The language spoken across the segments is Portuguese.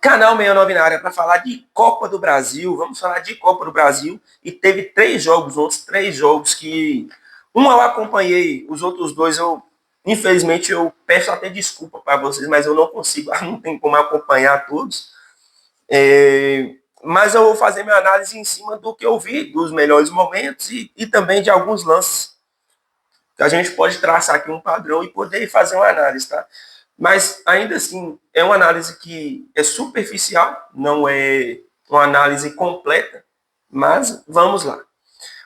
Canal 69 na área para falar de Copa do Brasil. Vamos falar de Copa do Brasil. E teve 3 jogos ontem, 3 jogos que um eu acompanhei, os outros dois infelizmente, eu peço até desculpa para vocês, mas eu não consigo, não tem como acompanhar todos. Mas eu vou fazer minha análise em cima do que eu vi, dos melhores momentos e também de alguns lances que a gente pode traçar aqui um padrão e poder fazer uma análise, tá? Mas ainda assim, é uma análise que é superficial, não é uma análise completa, mas vamos lá.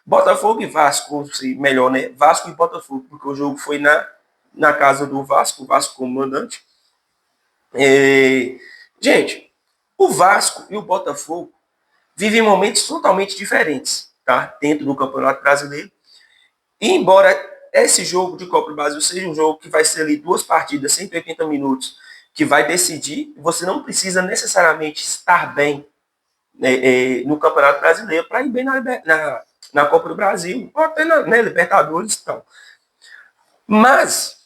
Botafogo e Vasco, se melhor, né? Vasco e Botafogo, porque o jogo foi na casa do Vasco, o Vasco como mandante. Gente, o Vasco e o Botafogo vivem momentos totalmente diferentes, tá? Dentro do Campeonato Brasileiro. E embora esse jogo de Copa do Brasil seja um jogo que vai ser ali 2 partidas, 180 minutos, que vai decidir, você não precisa necessariamente estar bem no Campeonato Brasileiro para ir bem na Copa do Brasil, ou até na Libertadores e tal. Mas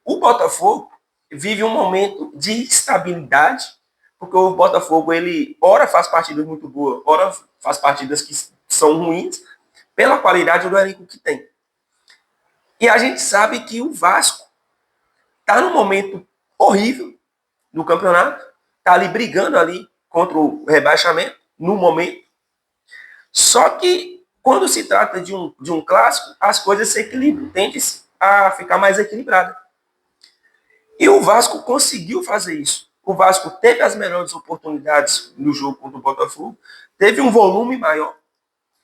o Botafogo vive um momento de estabilidade, porque o Botafogo, ele, ora faz partidas muito boas, ora faz partidas que são ruins, pela qualidade do elenco que tem. E a gente sabe que o Vasco está num momento horrível no campeonato, está ali brigando ali contra o rebaixamento, no momento. Só que quando se trata de um clássico, as coisas se equilibram, tende a ficar mais equilibrada. E o Vasco conseguiu fazer isso. O Vasco teve as melhores oportunidades no jogo contra o Botafogo, teve um volume maior.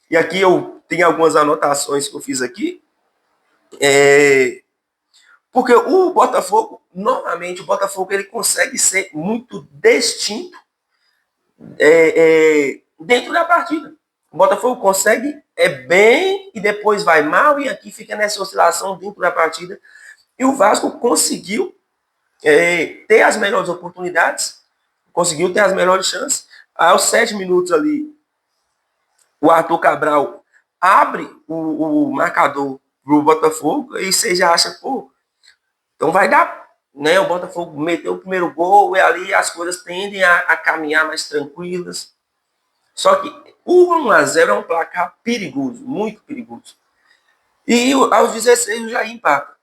E aqui eu tenho algumas anotações que eu fiz aqui. Porque o Botafogo, normalmente, o Botafogo ele consegue ser muito distinto dentro da partida. O Botafogo consegue bem e depois vai mal e aqui fica nessa oscilação dentro da partida. E o Vasco conseguiu ter as melhores oportunidades, conseguiu ter as melhores chances. Aos 7 minutos ali, o Arthur Cabral abre o marcador para o Botafogo e você já acha, pô, então vai dar, né? O Botafogo meteu o primeiro gol e ali as coisas tendem a caminhar mais tranquilas. Só que o 1-0 é um placar perigoso, muito perigoso. E aos 16 o Jair empata.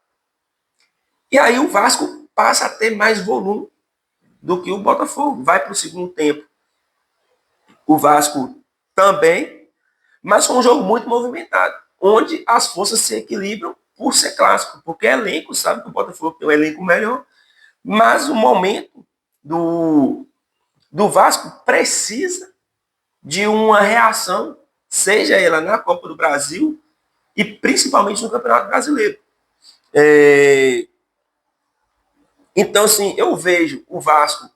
E aí o Vasco passa a ter mais volume do que o Botafogo. Vai para o segundo tempo. O Vasco também, mas foi um jogo muito movimentado, onde as forças se equilibram por ser clássico, porque elenco, sabe que o Botafogo tem um elenco melhor, mas o momento do Vasco precisa de uma reação, seja ela na Copa do Brasil e principalmente no Campeonato Brasileiro. Então, assim, eu vejo o Vasco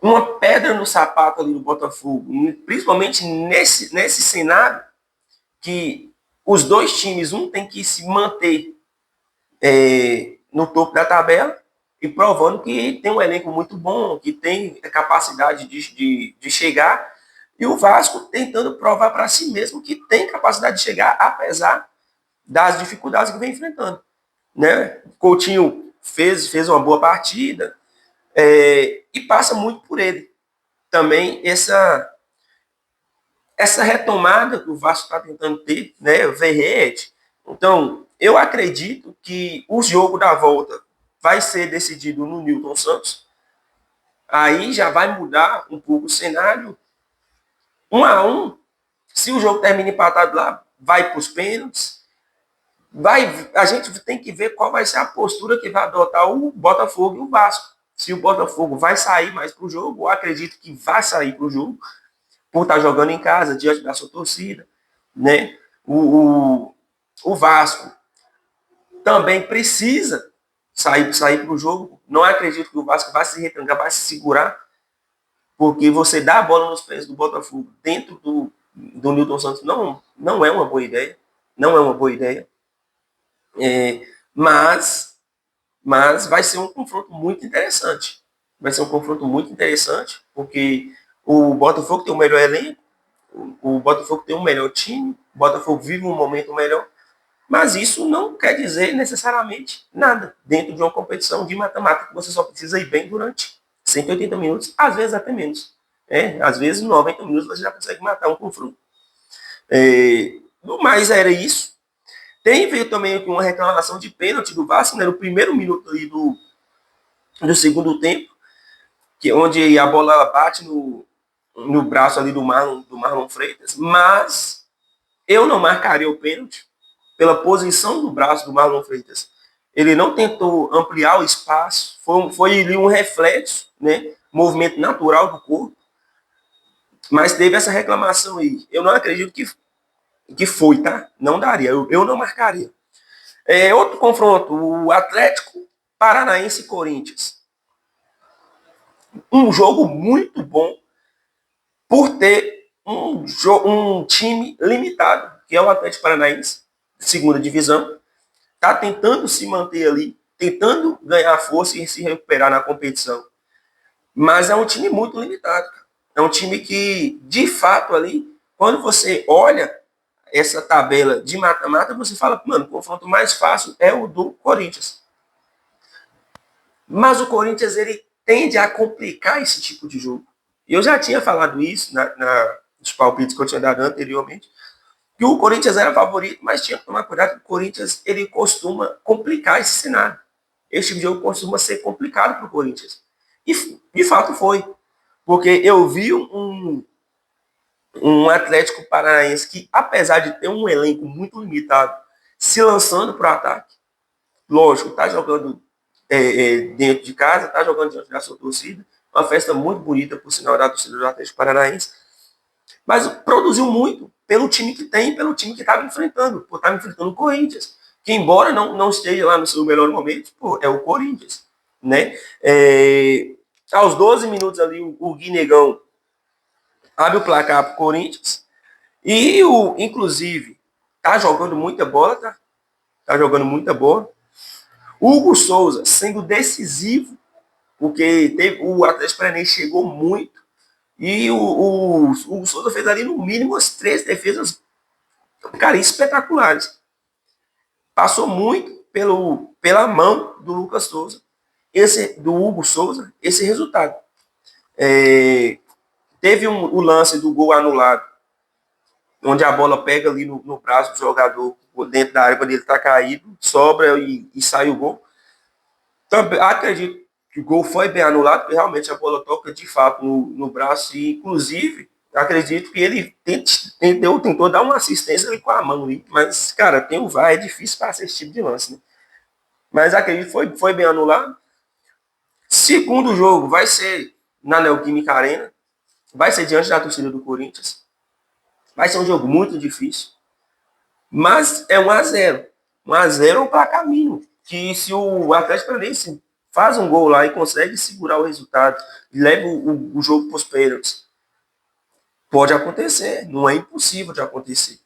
uma pedra no sapato ali do Botafogo, principalmente nesse cenário que os dois times, um tem que se manter no topo da tabela e provando que tem um elenco muito bom, que tem capacidade de chegar, e o Vasco tentando provar para si mesmo que tem capacidade de chegar, apesar das dificuldades que vem enfrentando. Né? Coutinho fez uma boa partida e passa muito por ele. Também essa retomada que o Vasco está tentando ter, né, o Verrete. Então, eu acredito que o jogo da volta vai ser decidido no Newton Santos. Aí já vai mudar um pouco o cenário. 1-1, se o jogo termina empatado lá, vai para os pênaltis. A gente tem que ver qual vai ser a postura que vai adotar o Botafogo e o Vasco. Se o Botafogo vai sair mais para o jogo, eu acredito que vai sair para o jogo, por estar jogando em casa, diante da sua torcida. Né? O Vasco também precisa sair para o jogo. Não acredito que o Vasco vai se retrancar, vai se segurar, porque você dá a bola nos pés do Botafogo dentro do Newton Santos não é uma boa ideia. Não é uma boa ideia. Mas vai ser um confronto muito interessante. Vai ser um confronto muito interessante, porque o Botafogo tem o melhor elenco, o Botafogo tem um melhor time, o Botafogo vive um momento melhor, mas isso não quer dizer necessariamente nada dentro de uma competição de matemática que você só precisa ir bem durante 180 minutos, às vezes até menos. Às vezes 90 minutos você já consegue matar um confronto. No mais era isso. Veio também aqui uma reclamação de pênalti do Vasco, né, no primeiro minuto ali do segundo tempo, onde a bola bate no braço ali do Marlon Freitas, mas eu não marcaria o pênalti pela posição do braço do Marlon Freitas. Ele não tentou ampliar o espaço, foi ali um reflexo, né, movimento natural do corpo, mas teve essa reclamação aí. Eu não acredito que foi, tá? Não daria, eu não marcaria. Outro confronto, o Atlético Paranaense e Corinthians. Um jogo muito bom por ter um time limitado, que é o Atlético Paranaense, segunda divisão, está tentando se manter ali, tentando ganhar força e se recuperar na competição. Mas é um time muito limitado. É um time que, de fato, ali, quando você olha essa tabela de mata-mata, você fala, mano, o confronto mais fácil é o do Corinthians. Mas o Corinthians, ele tende a complicar esse tipo de jogo. Eu já tinha falado isso nos palpites que eu tinha dado anteriormente, que o Corinthians era favorito, mas tinha que tomar cuidado, que o Corinthians ele costuma complicar esse cenário. Esse tipo de jogo costuma ser complicado para o Corinthians. E de fato foi. Porque eu vi um Atlético Paranaense que, apesar de ter um elenco muito limitado, se lançando para o ataque, lógico, está jogando dentro de casa, está jogando diante da sua torcida, uma festa muito bonita, por sinal, da torcida do Atlético Paranaense, mas produziu muito pelo time que tem, pelo time que estava enfrentando, por estar enfrentando o Corinthians, que embora não esteja lá no seu melhor momento, é o Corinthians, né? Aos 12 minutos ali, o Guinegão abre o placar para o Corinthians, e inclusive, tá jogando muita bola, tá jogando muita bola. Hugo Souza sendo decisivo, porque o Atlético Paranaense chegou muito, e o Hugo Souza fez ali no mínimo as 3 defesas, cara, espetaculares. Passou muito pela mão do Lucas Souza, do Hugo Souza, esse resultado. Teve o lance do gol anulado, onde a bola pega ali no braço do jogador, dentro da área, quando ele está caído, sobra e sai o gol. Também acredito que o gol foi bem anulado, porque realmente a bola toca de fato no braço, e inclusive acredito que ele tentou dar uma assistência ali com a mão ali, mas, cara, tem o VAR, é difícil passar esse tipo de lance, né? Mas acredito que foi bem anulado. Segundo jogo vai ser na Neoquímica Arena, vai ser diante da torcida do Corinthians, vai ser um jogo muito difícil, mas é 1-0. 1-0 é um placar mínimo, que se o Atlético Paranaense faz um gol lá e consegue segurar o resultado, leva o jogo para os pênaltis, pode acontecer, não é impossível de acontecer.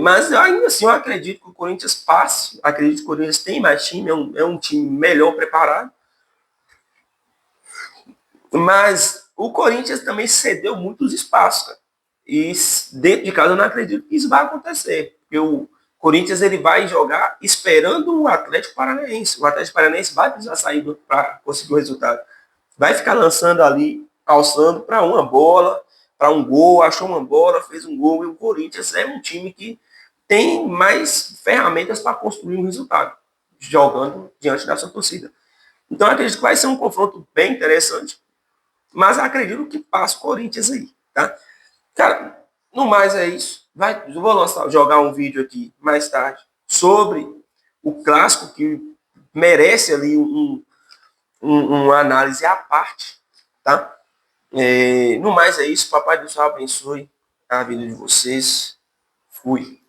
Mas ainda assim eu acredito que o Corinthians passe, acredito que o Corinthians tem mais time, é um time melhor preparado, mas o Corinthians também cedeu muitos espaços, cara. E dentro de casa eu não acredito que isso vai acontecer, porque o Corinthians ele vai jogar esperando o Atlético Paranaense. O Atlético Paranaense vai precisar sair para conseguir o resultado. Vai ficar lançando ali, alçando para uma bola, para um gol, achou uma bola, fez um gol, e o Corinthians é um time que tem mais ferramentas para construir um resultado, jogando diante da sua torcida. Então eu acredito que vai ser um confronto bem interessante, mas acredito que passa o Corinthians aí, tá? Cara, no mais é isso. Eu vou jogar um vídeo aqui mais tarde sobre o clássico que merece ali uma análise à parte, tá? No mais é isso. Papai do céu abençoe a vida de vocês. Fui.